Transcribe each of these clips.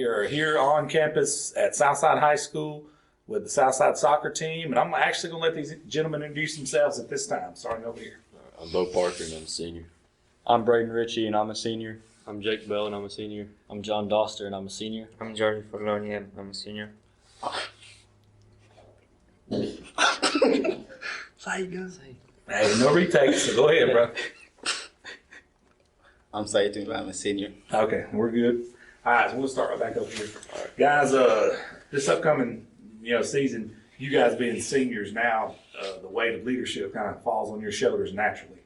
We are here on campus at Southside High School with the Southside Soccer team, and I'm actually going to let these gentlemen introduce themselves at this time, starting over here. I'm Bo Parker, and I'm a senior. I'm Braden Ritchie, and I'm a senior. I'm Jake Bell, and I'm a senior. I'm John Doster, and I'm a senior. I'm Jordi Forloni, and I'm a senior. Hey, no retakes, so go ahead, bro. I'm Saitun, I'm a senior. Okay, we're good. All right, so we'll start right back up here. Guys, this upcoming season, you guys being seniors now, the weight of leadership kind of falls on your shoulders naturally.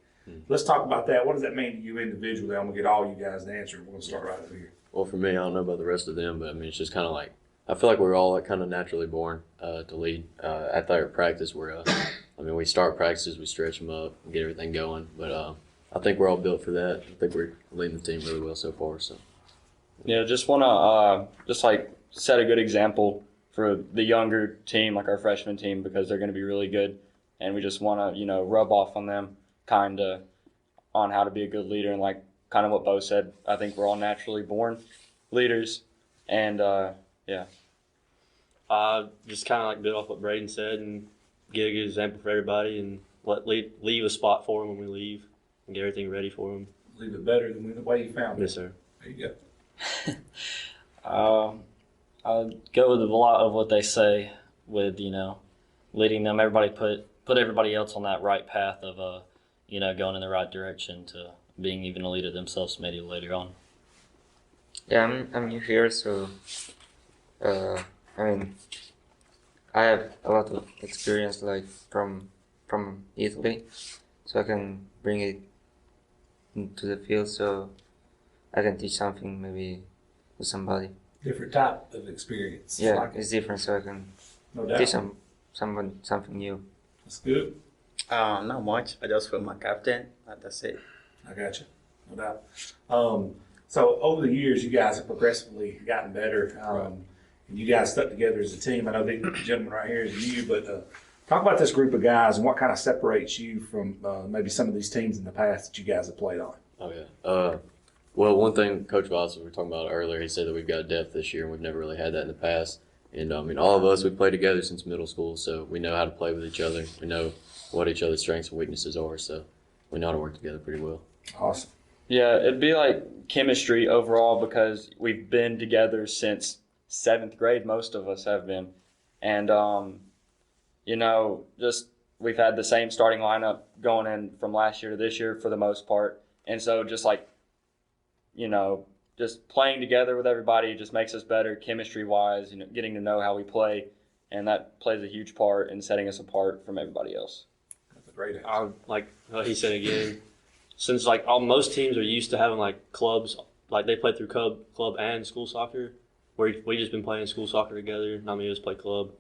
Let's talk about that. What does that mean to you individually? I'm going to get all you guys to answer. We're going to start right over here. Well, for me, I don't know about the rest of them, but I mean, it's just kind of like, I feel like we're all like kind of naturally born to lead. Athletic practice, we start practices, we stretch them up, get everything going. But I think we're all built for that. I think we're leading the team really well so far. So Yeah, just want to set a good example for the younger team, like our freshman team, because they're going to be really good, and we just want to rub off on them kind of on how to be a good leader. And like kind of what Bo said, I think we're all naturally born leaders, and Just kind of like build off what Braden said and get a good example for everybody and leave a spot for them when we leave and get everything ready for them. Leave it better than the way you found it. Yes, sir. There you go. I'll go with a lot of what they say with, leading them. Everybody put everybody else on that right path of, going in the right direction to being even a leader themselves maybe later on. Yeah, I'm new here, so I have a lot of experience from Italy, so I can bring it into the field, so I can teach something maybe to somebody. Different type of experience. Yeah, Like it's different, so I can no doubt. teach someone something new. That's good. Not much. I just feel my captain. That's it. I got you. No doubt. So over the years, you guys have progressively gotten better. And you guys stuck together as a team. I know the gentleman right here is you, but talk about this group of guys and what kind of separates you from maybe some of these teams in the past that you guys have played on. Oh yeah. Well, one thing Coach Voss, we were talking about earlier, he said that we've got depth this year, and we've never really had that in the past. And all of us, we've played together since middle school, so we know how to play with each other. We know what each other's strengths and weaknesses are, so we know how to work together pretty well. Awesome. Yeah, it'd be like chemistry overall because we've been together since 7th grade, most of us have been. And, just we've had the same starting lineup going in from last year to this year for the most part. And so just just playing together with everybody just makes us better chemistry-wise, getting to know how we play. And that plays a huge part in setting us apart from everybody else. That's a great answer. Like he said again, since most teams are used to having clubs, they play through club and school soccer. We just been playing school soccer together. Not many of us play club,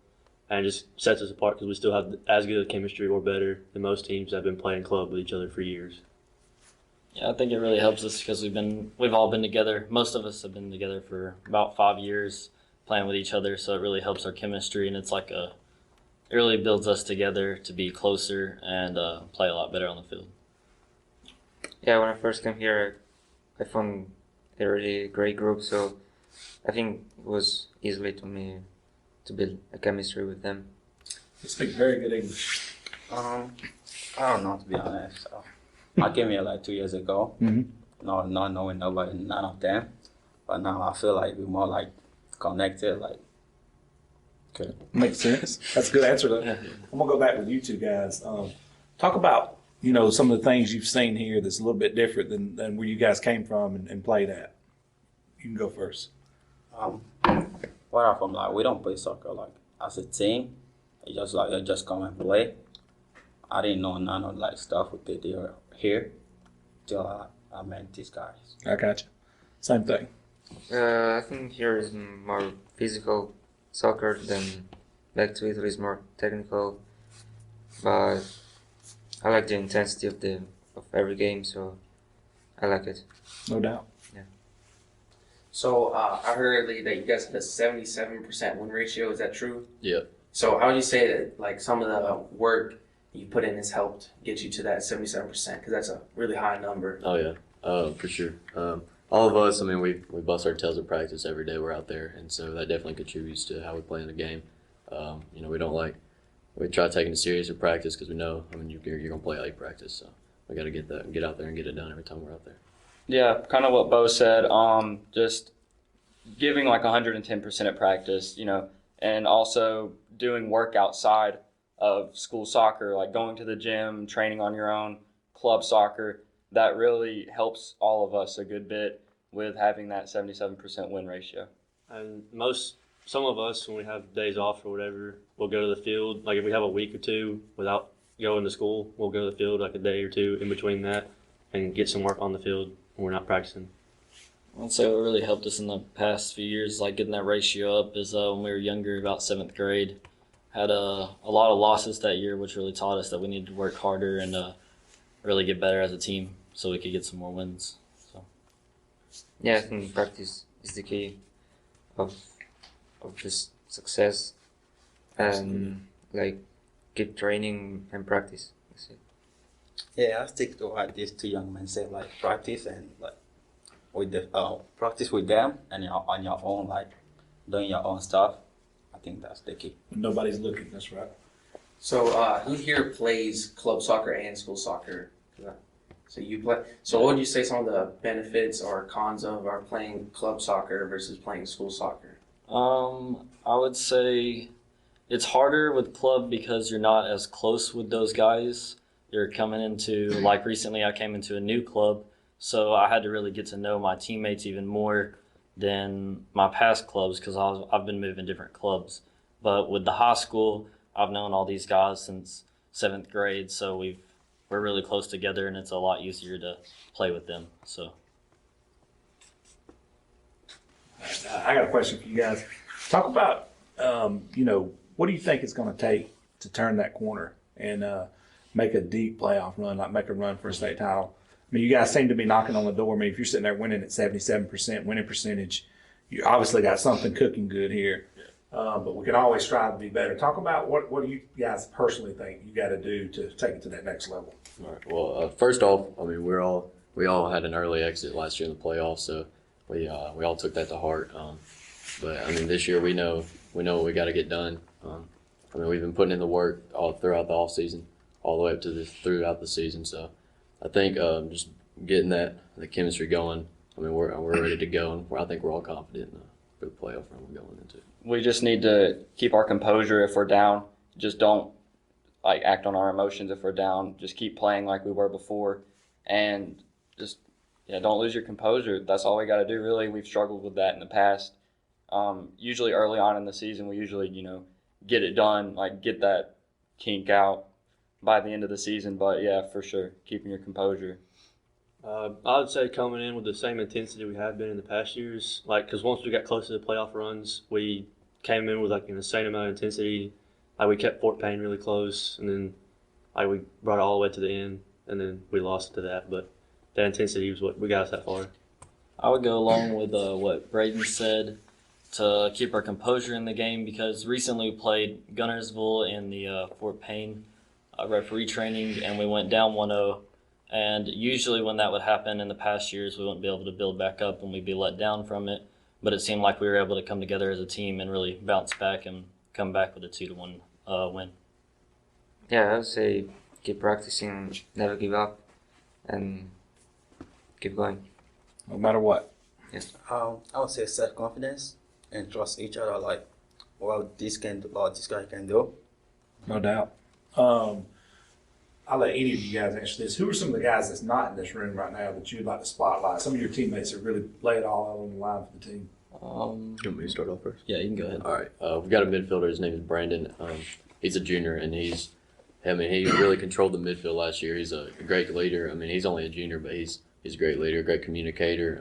and it just sets us apart because we still have as good a chemistry or better than most teams that have been playing club with each other for years. Yeah, I think it really helps us because we've all been together. Most of us have been together for about 5 years playing with each other, so it really helps our chemistry, and it really builds us together to be closer and play a lot better on the field. Yeah, when I first came here, I found a really great group, so I think it was easily to me to build a chemistry with them. You speak very good English. I don't know, to be honest. I came here 2 years ago. Not knowing nobody, none of them. But now I feel like we're more connected. Okay. Makes sense. That's a good answer, though. I'm going to go back with you two guys. Talk about, some of the things you've seen here that's a little bit different than where you guys came from and played at. You can go first. Where I'm from, we don't play soccer as a team. It's just come and play. I didn't know none of stuff we did here till I met these guys. I got you. Same thing. I think here is more physical soccer than back to Italy is more technical, but I like the intensity of every game, so I like it. No doubt. Yeah. So I heard earlier that you guys had a 77% win ratio. Is that true? Yeah. So how would you say that some of the work you put in has helped get you to that 77%? Because that's a really high number. Oh yeah, for sure. all of us, I mean, we bust our tails at practice every day we're out there, and so that definitely contributes to how we play in the game. We try taking it serious at practice because we know, I mean, you're going to play like practice, so we got to get out there and get it done every time we're out there. Yeah, kind of what Bo said. Just giving like 110% at practice, and also doing work outside of school soccer, like going to the gym, training on your own, club soccer. That really helps all of us a good bit with having that 77% win ratio. And some of us, when we have days off or whatever, we'll go to the field. Like if we have a week or two without going to school, we'll go to the field like a day or two in between that and get some work on the field when we're not practicing. I'd say what really helped us in the past few years, like getting that ratio up, is when we were younger, about 7th grade. Had a lot of losses that year, which really taught us that we needed to work harder and really get better as a team so we could get some more wins. So. Yeah, I think practice is the key of this success, and like keep training and practice. That's it. Yeah, I stick to what these two young men say, like practice and like with the practice with them and on your own, like doing your own stuff. I think that's the key. Nobody's looking. That's right. So who here plays club soccer and school soccer? So you play. So what would you say some of the benefits or cons of are playing club soccer versus playing school soccer? I would say it's harder with club because you're not as close with those guys. You're coming into, like recently I came into a new club, so I had to really get to know my teammates even more than my past clubs because I've been moving different clubs. But with the high school, I've known all these guys since 7th grade, so we're really close together and it's a lot easier to play with them. So. I got a question for you guys. Talk about, what do you think it's going to take to turn that corner and make a deep playoff run, like make a run for a state title? I mean, you guys seem to be knocking on the door. I mean, if you're sitting there winning at 77% winning percentage, you obviously got something cooking good here. But we can always strive to be better. Talk about what do you guys personally think you got to do to take it to that next level? All right. Well, first off, I mean, we all had an early exit last year in the playoffs, so we all took that to heart. But I mean, this year we know what we got to get done. I mean, we've been putting in the work all throughout the off season, all the way up to throughout the season. So I think just getting the chemistry going. I mean, we're ready to go, and I think we're all confident for the playoff run we're going into. We just need to keep our composure if we're down. Just don't act on our emotions if we're down. Just keep playing like we were before, and just don't lose your composure. That's all we got to do. Really, we've struggled with that in the past. Usually early on in the season, we usually get it done, get that kink out by the end of the season. But yeah, for sure, keeping your composure. I would say coming in with the same intensity we have been in the past years, because once we got close to the playoff runs, we came in with an insane amount of intensity. We kept Fort Payne really close, and then we brought it all the way to the end, and then we lost to that. But that intensity was what we got us that far. I would go along with what Braden said to keep our composure in the game because recently we played Gunnersville in the Fort Payne referee training, and we went down 1-0. And usually when that would happen in the past years, we wouldn't be able to build back up and we'd be let down from it. But it seemed like we were able to come together as a team and really bounce back and come back with a 2-1 win. Yeah, I would say keep practicing, never give up, and keep going. No matter what. Yes. I would say self-confidence and trust each other. This guy can do. No doubt. I'll let any of you guys answer this. Who are some of the guys that's not in this room right now that you'd like to spotlight? Some of your teammates that really lay it all out on the line for the team. You want me to start off first? Yeah, you can go ahead. All right. We've got a midfielder. His name is Brandon. He's a junior, and he really controlled the midfield last year. He's a great leader. I mean, he's only a junior, but he's a great leader, great communicator.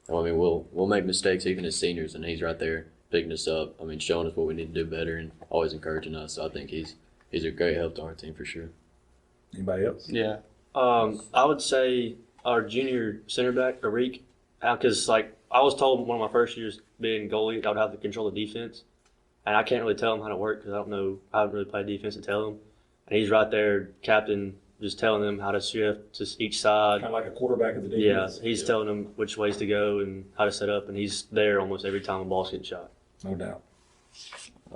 We'll make mistakes even as seniors, and he's right there picking us up. I mean, showing us what we need to do better and always encouraging us. So I think he's a great help to our team for sure. Anybody else? Yeah. I would say our junior center back, Arik, because I was told one of my first years being goalie, I would have to control the defense, and I can't really tell him how to work because I haven't really played defense to tell him. And he's right there, captain, just telling them how to shift to each side. Kind of like a quarterback of the Yeah, defense. he's telling them which ways to go and how to set up, and he's there almost every time a ball's getting shot. No doubt.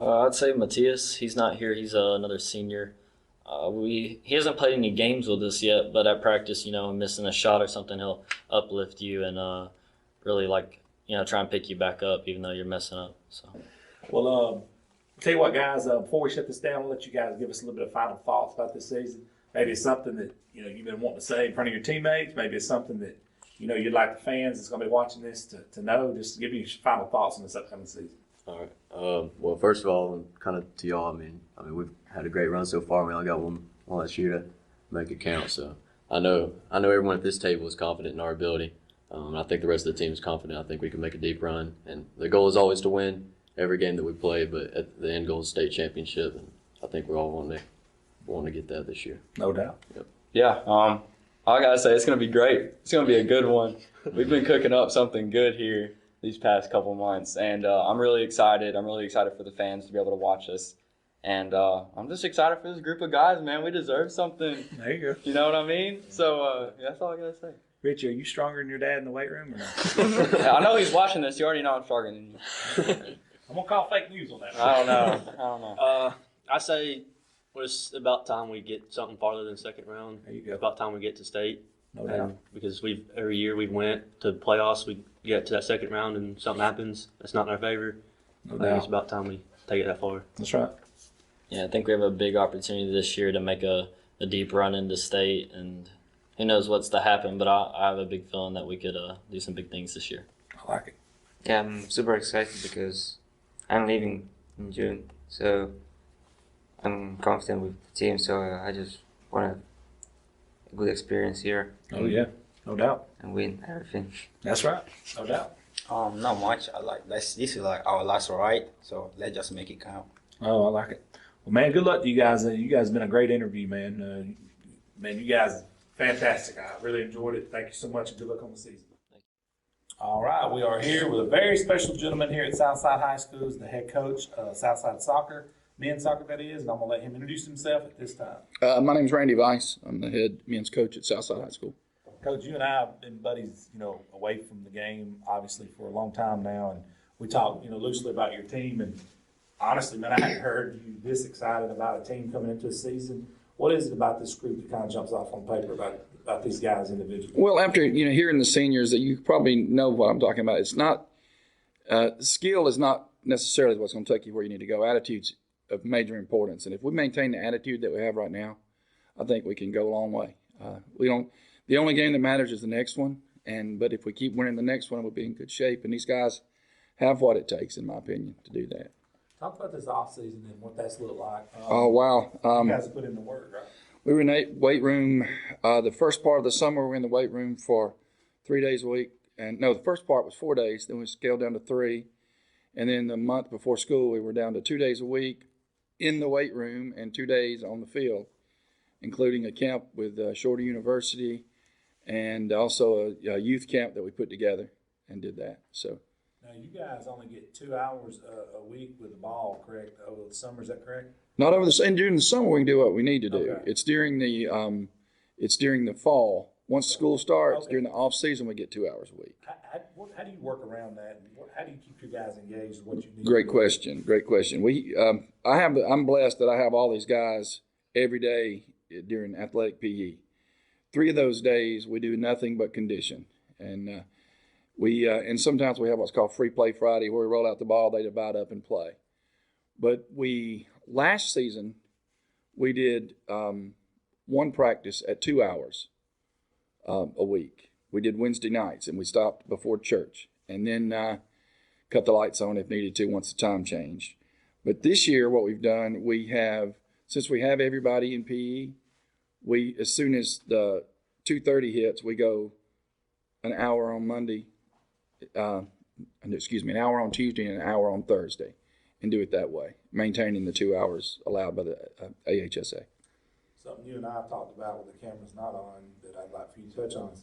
I'd say Matthias. He's not here. He's another senior. He hasn't played any games with us yet, but at practice, missing a shot or something, he'll uplift you and really try and pick you back up, even though you're messing up. So. Well, tell you what, guys. Before we shut this down, I'll let you guys give us a little bit of final thoughts about this season. Maybe it's something that you've been wanting to say in front of your teammates. Maybe it's something that you'd like the fans that's going to be watching this to know. Just give me your final thoughts on this upcoming season. All right. Well, first of all, kind of to y'all, I mean, we've had a great run so far. We only got one last year to make it count. So I know everyone at this table is confident in our ability. I think the rest of the team is confident. I think we can make a deep run. And the goal is always to win every game that we play, but at the end goal is state championship. And I think we're all wanting to get that this year. No doubt. Yep. Yeah. I gotta say it's gonna be great. It's gonna be a good one. We've been cooking up something good here these past couple months, and I'm really excited. I'm really excited for the fans to be able to watch us, and I'm just excited for this group of guys, man. We deserve something. There you go. You know what I mean? So that's all I gotta say. Rich, are you stronger than your dad in the weight room or not? Yeah, I know he's watching this. You already know I'm stronger than you. I'm gonna call fake news on that. I don't know. I say it's about time we get something farther than second round. There you go. It's about time we get to state. No doubt. Because every year we went to playoffs, we get to that second round and something happens that's not in our favor. No I think it's doubt. about time we take it that far. That's right. Yeah, I think we have a big opportunity this year to make a deep run into state, and who knows what's to happen, but I have a big feeling that we could do some big things this year. I like it. Yeah, I'm super excited because I'm leaving in June, so I'm confident with the team. So I just want a good experience here Oh yeah. No doubt. and win everything. That's right. No doubt. Not much. This is like our last ride, so let's just make it count. Oh, I like it. Well, man, good luck to you guys. You guys have been a great interview, man. Man, you guys, fantastic. I really enjoyed it. Thank you so much, and good luck on the season. All right, we are here with a very special gentleman here at Southside High School, is the head coach of Southside Soccer, men's soccer that is, and I'm going to let him introduce himself at this time. My name's Randy Weiss. I'm the head men's coach at Southside High School. Coach, you and I have been buddies, away from the game, obviously, for a long time now, and we talk, loosely about your team, and honestly, man, I hadn't heard you this excited about a team coming into the season. What is it about this group that kind of jumps off on paper about these guys individually? Well, after hearing the seniors, that you probably know what I'm talking about. It's not skill is not necessarily what's going to take you where you need to go. Attitude's of major importance, and if we maintain the attitude that we have right now, I think we can go a long way. The only game that matters is the next one, but if we keep winning the next one, we'll be in good shape. And these guys have what it takes, in my opinion, to do that. Talk about this offseason and what that's looked like. Oh wow! You guys put in the work, right? We were in the weight room. The first part of the summer, we were in the weight room for 3 days a week. And no, the first part was 4 days. Then we scaled down to 3. And then the month before school, we were down to 2 days a week in the weight room and 2 days on the field, including a camp with Shorter University and also a youth camp that we put together and did that. So. Now, you guys only get 2 hours a week with the ball, correct? Over the summer, is that correct? Not over the and during the summer we can do what we need to do. Okay. It's during the fall. Once school starts, during the off season we get 2 hours a week. How do you work around that? And how do you keep your guys engaged with what you need? Great question. I'm blessed that I have all these guys every day during athletic PE. 3 of those days we do nothing but condition, and and sometimes we have what's called Free Play Friday, where we roll out the ball, they divide up and play. But last season, we did one practice at 2 hours a week. We did Wednesday nights, and we stopped before church, and then cut the lights on if needed to once the time changed. But this year, what we've done, since we have everybody in PE, as soon as the 2:30 hits, we go an hour on Monday, an hour on Tuesday and an hour on Thursday, and do it that way, maintaining the 2 hours allowed by the AHSA. Something you and I have talked about with the cameras not on that I'd like for you to touch on is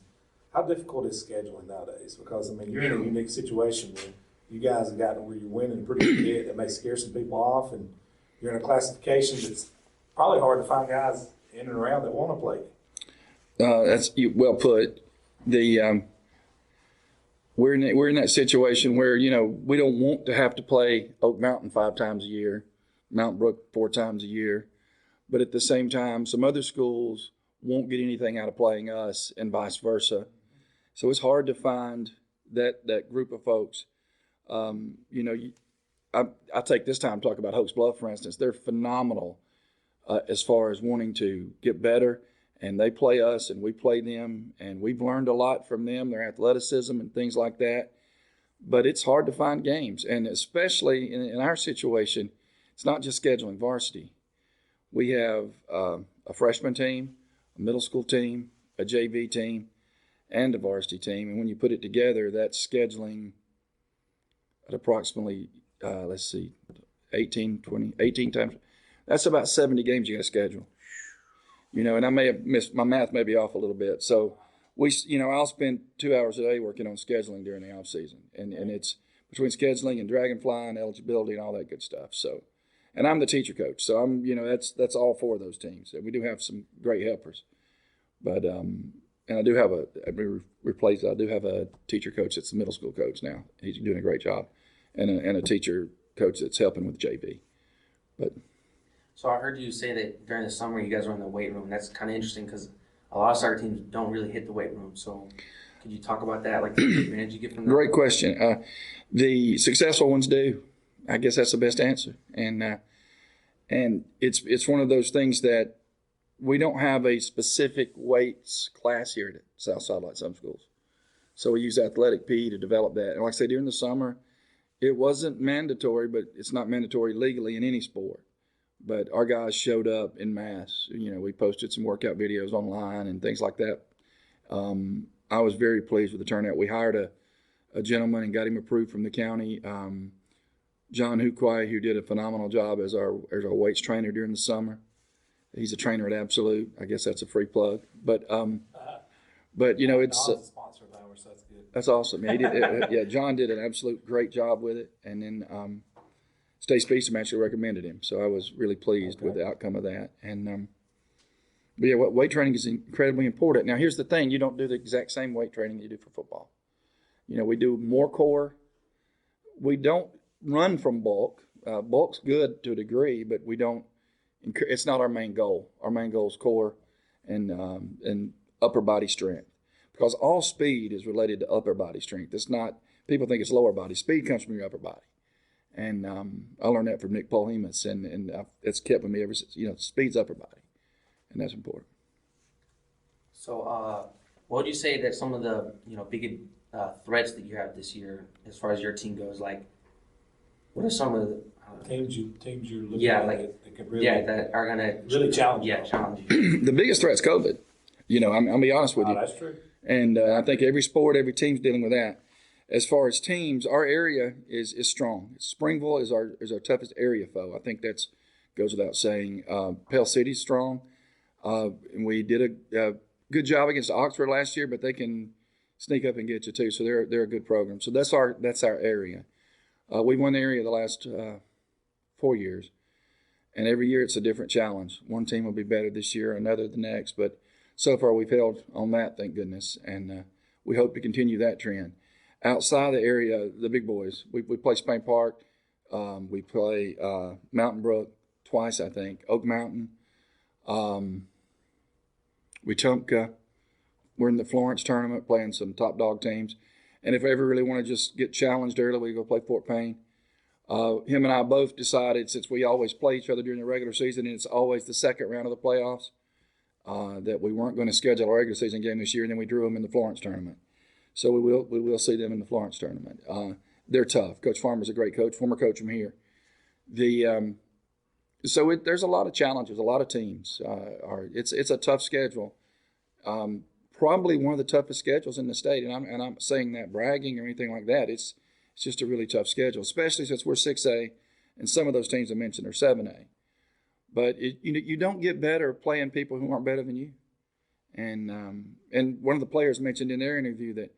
how difficult is scheduling nowadays? Because, you're in a unique situation where you guys have gotten where you're winning pretty good bit that may scare some people off, and you're in a classification that's probably hard to find guys in and around that want to play. That's well put. We're in that situation where we don't want to have to play Oak Mountain 5 times a year, Mountain Brook 4 times a year, but at the same time, some other schools won't get anything out of playing us, and vice versa. So it's hard to find that group of folks. I take this time to talk about Hope's Bluff, for instance. They're phenomenal as far as wanting to get better, and they play us and we play them, and we've learned a lot from them, their athleticism and things like that. But it's hard to find games, and especially in our situation, it's not just scheduling varsity. We have a freshman team, a middle school team, a JV team, and a varsity team. And when you put it together, that's scheduling at approximately, 18 times. That's about 70 games you got to schedule. And I may have missed, my math may be off a little bit. So I'll spend 2 hours a day working on scheduling during the off season. And it's between scheduling and dragonfly and eligibility and all that good stuff. So, and I'm the teacher coach. So that's all 4 of those teams. We do have some great helpers. But, and I do have I do have a teacher coach that's the middle school coach now. He's doing a great job. And a teacher coach that's helping with JV. But So I heard you say that during the summer you guys were in the weight room. That's kind of interesting because a lot of soccer teams don't really hit the weight room. So could you talk about that, like the advantage you get from that? Great question. The successful ones do. I guess that's the best answer. And it's one of those things that we don't have a specific weights class here at Southside like some schools. So we use athletic PE to develop that. And like I say, during the summer, it wasn't mandatory, but it's not mandatory legally in any sport. But our guys showed up en masse. We posted some workout videos online and things like that. I was very pleased with the turnout. We hired a gentleman and got him approved from the county, John Hukwai, who did a phenomenal job as our weights trainer during the summer. He's a trainer at Absolute. I guess that's a free plug. But it's Don's a sponsor of ours, so that's good. that's awesome. Yeah, he did. John did an absolute great job with it, and then Stace Beeston actually recommended him, so I was really pleased with the outcome of that. And weight training is incredibly important. Now, here's the thing: you don't do the exact same weight training that you do for football. We do more core. We don't run from bulk. Bulk's good to a degree, but we don't. It's not our main goal. Our main goal is core and upper body strength, because all speed is related to upper body strength. It's not. People think it's lower body. Speed comes from your upper body. And I learned that from Nick Polhemus, and it's kept with me ever since. Speed's upper body, and that's important. So what would you say that some of the big threats that you have this year as far as your team goes? Like, what are some of the Teams you're looking at that could really that are gonna really challenge you? The biggest threat's COVID. I'm gonna be honest with you. That's true. And I think every sport, every team's dealing with that. As far as teams, our area is strong. Springville is our toughest area foe. I think that goes without saying. Pell City's strong. And we did a good job against Oxford last year, but they can sneak up and get you too. So they're a good program. So that's our area. We won the area the last 4 years, and every year it's a different challenge. One team will be better this year, another the next. But so far we've held on that, thank goodness, and we hope to continue that trend. Outside the area, the big boys, we play Spain Park, we play Mountain Brook twice, I think, Oak Mountain, Wetumpka. We're in the Florence tournament playing some top dog teams. And if I ever really want to just get challenged early, we go play Fort Payne. Him and I both decided, since we always play each other during the regular season, and it's always the second round of the playoffs, that we weren't going to schedule a regular season game this year, and then we drew them in the Florence tournament. So we will see them in the Florence tournament. They're tough. Coach Farmer's a great coach, former coach from here. There's a lot of challenges, a lot of teams. It's a tough schedule. Probably one of the toughest schedules in the state, and I'm not saying that bragging or anything like that. It's just a really tough schedule, especially since we're 6A, and some of those teams I mentioned are 7A. But you don't get better playing people who aren't better than you. And one of the players mentioned in their interview that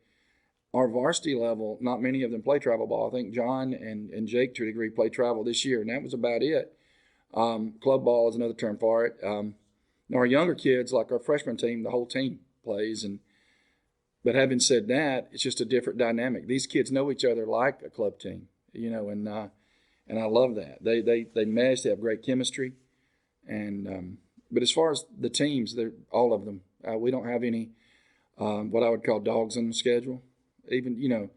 our varsity level, not many of them play travel ball. I think John and Jake, to a degree, play travel this year, and that was about it. Club ball is another term for it. Now our younger kids, like our freshman team, the whole team plays, but having said that, it's just a different dynamic. These kids know each other like a club team, and I love that. They mesh, they have great chemistry, and but as far as the teams, they're all of them. We don't have any what I would call dogs on the schedule. Even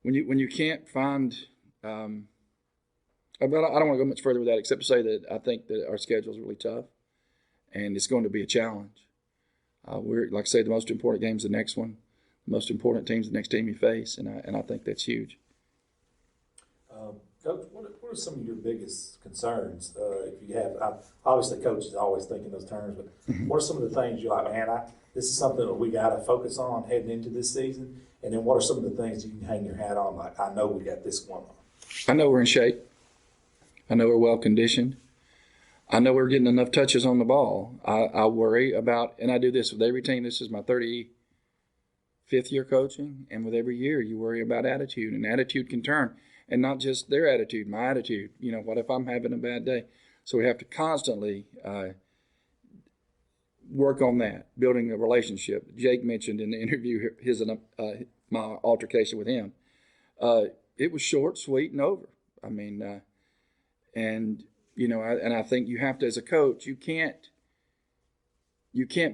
when you can't find. I don't want to go much further with that, except to say that I think that our schedule is really tough, and it's going to be a challenge. We're, like I say, the most important game's the next one. The most important team's the next team you face, and I think that's huge. Coach, what are some of your biggest concerns? If you have, obviously, coach is always thinking those terms, but what are some of the things you're like, man, this is something that we got to focus on heading into this season? And then what are some of the things you can hang your hat on? Like, I know we got this one on. I know we're in shape. I know we're well conditioned. I know we're getting enough touches on the ball. I worry about, and I do this with every team. This is my 35th year coaching, and with every year you worry about attitude, and attitude can turn. And not just their attitude, my attitude. What if I'm having a bad day? So we have to constantly work on that, building a relationship. Jake mentioned in the interview my altercation with him. It was short, sweet, and over. I mean, and I think you have to, as a coach, you can't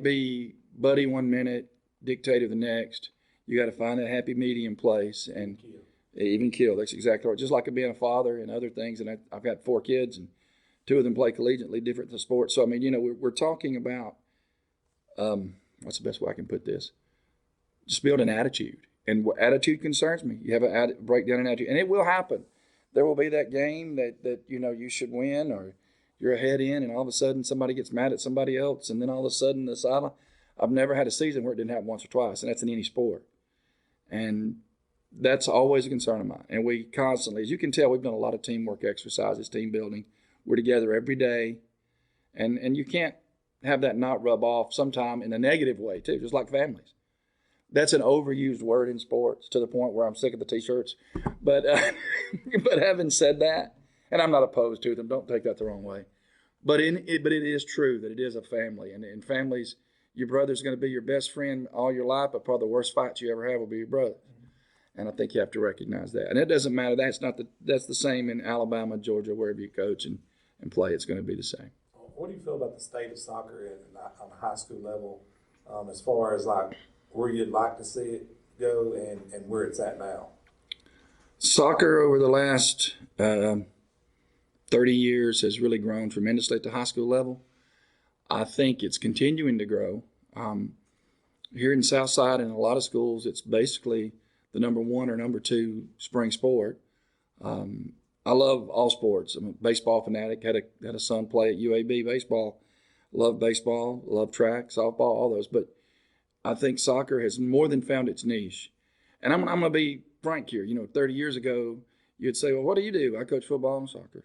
be buddy one minute, dictator the next. You got to find that happy medium place and even kill. That's exactly right. Just like being a father and other things. And I've got 4 kids, and 2 of them play collegiately, different than sports. So I mean, we're talking about what's the best way I can put this? Just build an attitude, and attitude concerns me. You have a breakdown in attitude, and it will happen. There will be that game that you should win, or you're ahead in, and all of a sudden somebody gets mad at somebody else, and then all of a sudden the silence. I've never had a season where it didn't happen once or twice, and that's in any sport. And that's always a concern of mine. And we constantly, as you can tell, we've done a lot of teamwork exercises, team building. We're together every day, and you can't have that not rub off sometime in a negative way too, just like families. That's an overused word in sports to the point where I'm sick of the T-shirts. But but having said that, and I'm not opposed to them, don't take that the wrong way. But it is true that it is a family, and in families, your brother's going to be your best friend all your life, but probably the worst fights you ever have will be your brother. And I think you have to recognize that. And it doesn't matter. That's the same in Alabama, Georgia, wherever you coach and play. It's going to be the same. What do you feel about the state of soccer on the high school level, as far as like where you'd like to see it go and where it's at now? Soccer over the last 30 years has really grown tremendously at the high school level. I think it's continuing to grow. Here in Southside, in a lot of schools, it's basically the number 1 or number 2 spring sport. I love all sports. I'm a baseball fanatic. Had a son play at UAB baseball. Love baseball, love track, softball, all those. But I think soccer has more than found its niche. And I'm going to be frank here. 30 years ago, you'd say, well, what do you do? I coach football and soccer.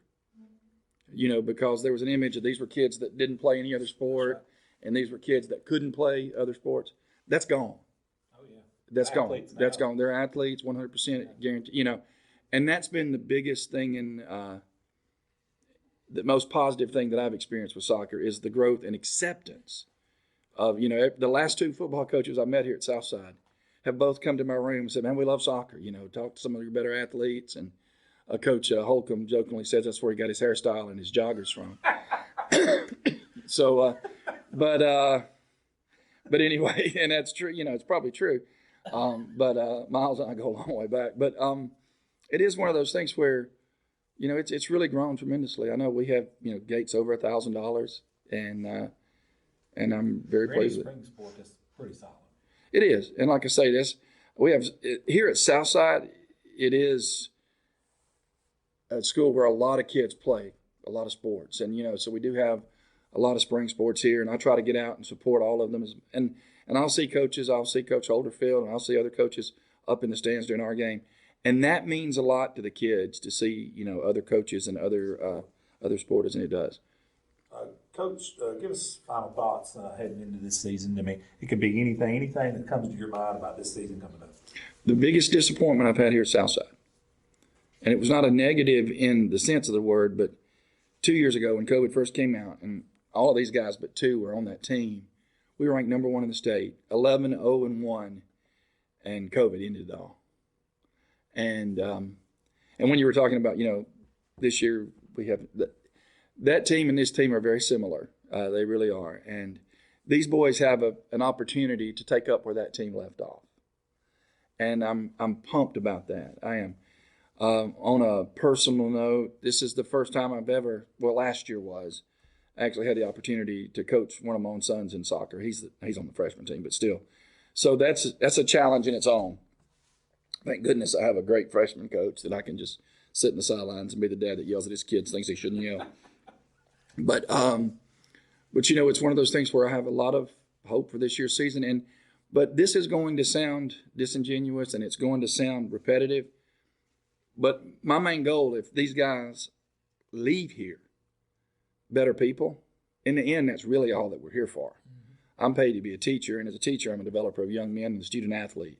Because there was an image that these were kids that didn't play any other sport, and these were kids that couldn't play other sports. That's gone. Oh, yeah. That's gone. Athletes now. That's gone. They're athletes, 100% guaranteed. And that's been the biggest thing the most positive thing that I've experienced with soccer is the growth and acceptance of, the last 2 football coaches I met here at Southside have both come to my room and said, man, we love soccer. Talk to some of your better athletes. And Coach Holcomb jokingly says that's where he got his hairstyle and his joggers from. So, but anyway, and that's true. It's probably true. But Miles and I go a long way back. But it is one of those things where, it's really grown tremendously. I know we have, gates over $1,000, and I'm very pleased with it. Spring sport is pretty solid. It is, and like I say, we have here at Southside. It is a school where a lot of kids play a lot of sports, and so we do have a lot of spring sports here, and I try to get out and support all of them. And I'll see coaches. I'll see Coach Holderfield, and I'll see other coaches up in the stands during our game. And that means a lot to the kids to see, other coaches and other sporters, and it does. Coach, give us final thoughts heading into this season. I mean, it could be anything that comes to your mind about this season coming up. The biggest disappointment I've had here at Southside, and it was not a negative in the sense of the word, but 2 years ago when COVID first came out, and all of these guys but 2 were on that team. We were ranked number 1 in the state, 11-0-1, and COVID ended it all. And when you were talking about, this year we have that team and this team are very similar. They really are. And these boys have an opportunity to take up where that team left off. And I'm pumped about that. I am. On a personal note, this is the first time I've ever, last year was, actually had the opportunity to coach one of my own sons in soccer. He's on the freshman team, but still. So that's a challenge in its own. Thank goodness I have a great freshman coach that I can just sit in the sidelines and be the dad that yells at his kids, thinks they shouldn't yell. But it's one of those things where I have a lot of hope for this year's season. But this is going to sound disingenuous and it's going to sound repetitive. But my main goal, if these guys leave here better people, in the end, that's really all that we're here for. Mm-hmm. I'm paid to be a teacher, and as a teacher, I'm a developer of young men and a student athlete.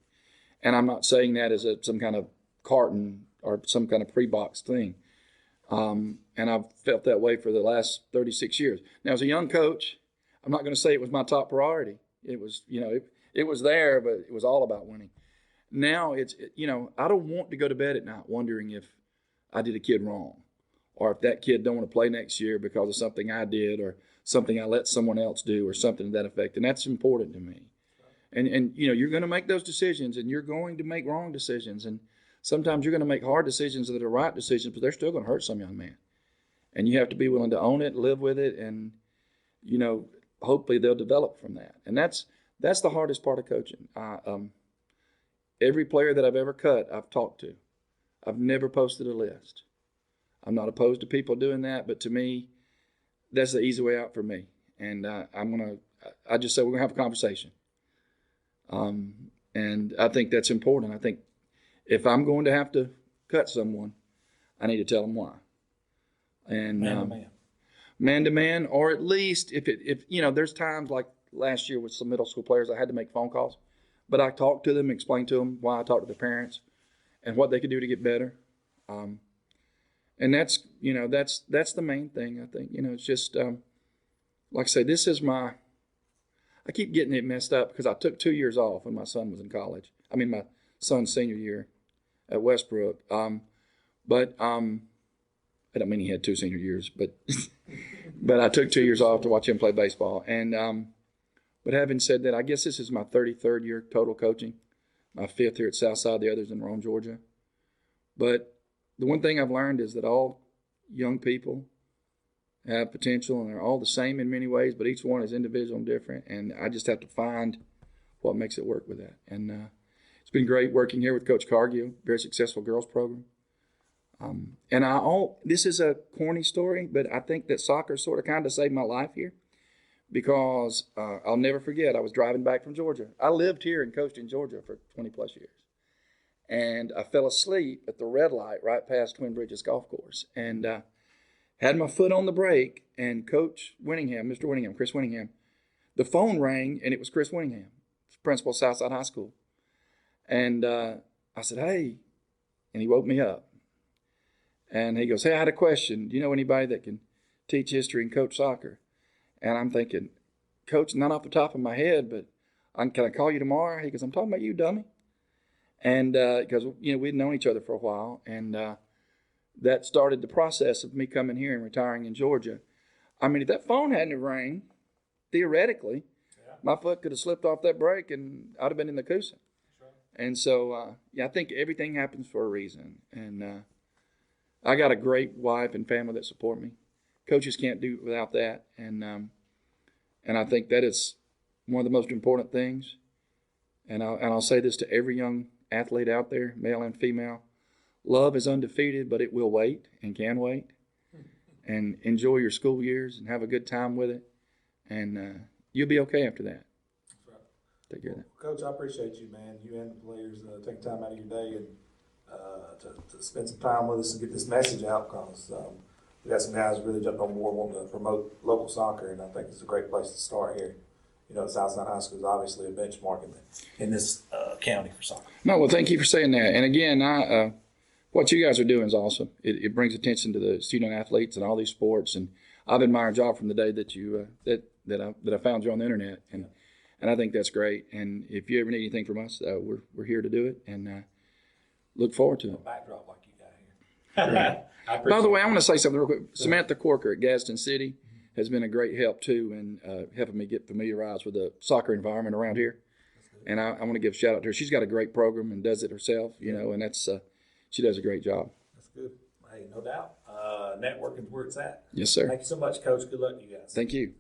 And I'm not saying that as some kind of carton or some kind of pre-boxed thing. And I've felt that way for the last 36 years. Now, as a young coach, I'm not going to say it was my top priority. It was, it was there, but it was all about winning. Now I don't want to go to bed at night wondering if I did a kid wrong, or if that kid don't want to play next year because of something I did or something I let someone else do or something to that effect. And that's important to me. And you're going to make those decisions, and you're going to make wrong decisions. And sometimes you're going to make hard decisions that are right decisions, but they're still going to hurt some young man. And you have to be willing to own it, live with it, and, hopefully they'll develop from that. And that's the hardest part of coaching. Every player that I've ever cut, I've talked to. I've never posted a list. I'm not opposed to people doing that, but to me, that's the easy way out for me. And I just say we're going to have a conversation. And I think that's important. I think if I'm going to have to cut someone, I need to tell them why. And man to man, or at least if there's times like last year with some middle school players, I had to make phone calls, but I talked to them, explained to them why I talked to their parents and what they could do to get better. And that's the main thing. I think, it's just, like I say, this is I keep getting it messed up because I took 2 years off when my son was in college. I mean, my son's senior year at Westbrook. But I don't mean he had 2 senior years, but but I took 2 years off to watch him play baseball. And but having said that, I guess this is my 33rd year total coaching, my 5th here at Southside, the others in Rome, Georgia. But the one thing I've learned is that all young people have potential, and they're all the same in many ways, but each one is individual and different, and I just have to find what makes it work with that. And it's been great working here with Coach Cargill, very successful girls program. And this is a corny story, but I think that soccer sort of kind of saved my life here because I'll never forget, I was driving back from Georgia. I lived here and coached in Georgia for 20 plus years. And I fell asleep at the red light right past Twin Bridges Golf Course and had my foot on the brake, and Coach Winningham, Mr. Winningham, Chris Winningham, the phone rang, and it was Chris Winningham, principal of Southside High School. And I said, hey, and he woke me up. And he goes, hey, I had a question. Do you know anybody that can teach history and coach soccer? And I'm thinking, Coach, not off the top of my head, but can I call you tomorrow? He goes, I'm talking about you, dummy. And because, we'd known each other for a while. And that started the process of me coming here and retiring in Georgia. I mean, if that phone hadn't rang, theoretically, my foot could have slipped off that brake and I'd have been in the Coosa. Right. And so, I think everything happens for a reason. And I got a great wife and family that support me. Coaches can't do it without that. And I think that is one of the most important things. And I'll say this to every young athlete out there, male and female. Love is undefeated, but it will wait and can wait. And enjoy your school years and have a good time with it. And you'll be okay after that. That's right. Take care of that. Coach, I appreciate you, man. You and the players taking time out of your day and to spend some time with us and get this message out, because we got some guys really jumped on board wanting to promote local soccer, and I think it's a great place to start here. Southside High School is obviously a benchmark in this county for soccer. No, well, thank you for saying that. And again, what you guys are doing is awesome. It brings attention to the student athletes and all these sports. And I've admired y'all from the day that you that I found you on the internet, and I think that's great. And if you ever need anything from us, we're here to do it, and look forward to A it. backdrop like you got here. I By the way, I appreciate want to say something real quick. Samantha Corker at Gadsden City has been a great help too, in helping me get familiarized with the soccer environment around here. And I want to give a shout out to her. She's got a great program and does it herself, and that's she does a great job. That's good. Hey, no doubt. Networking's where it's at. Yes, sir. Thank you so much, Coach. Good luck to you guys. Thank you.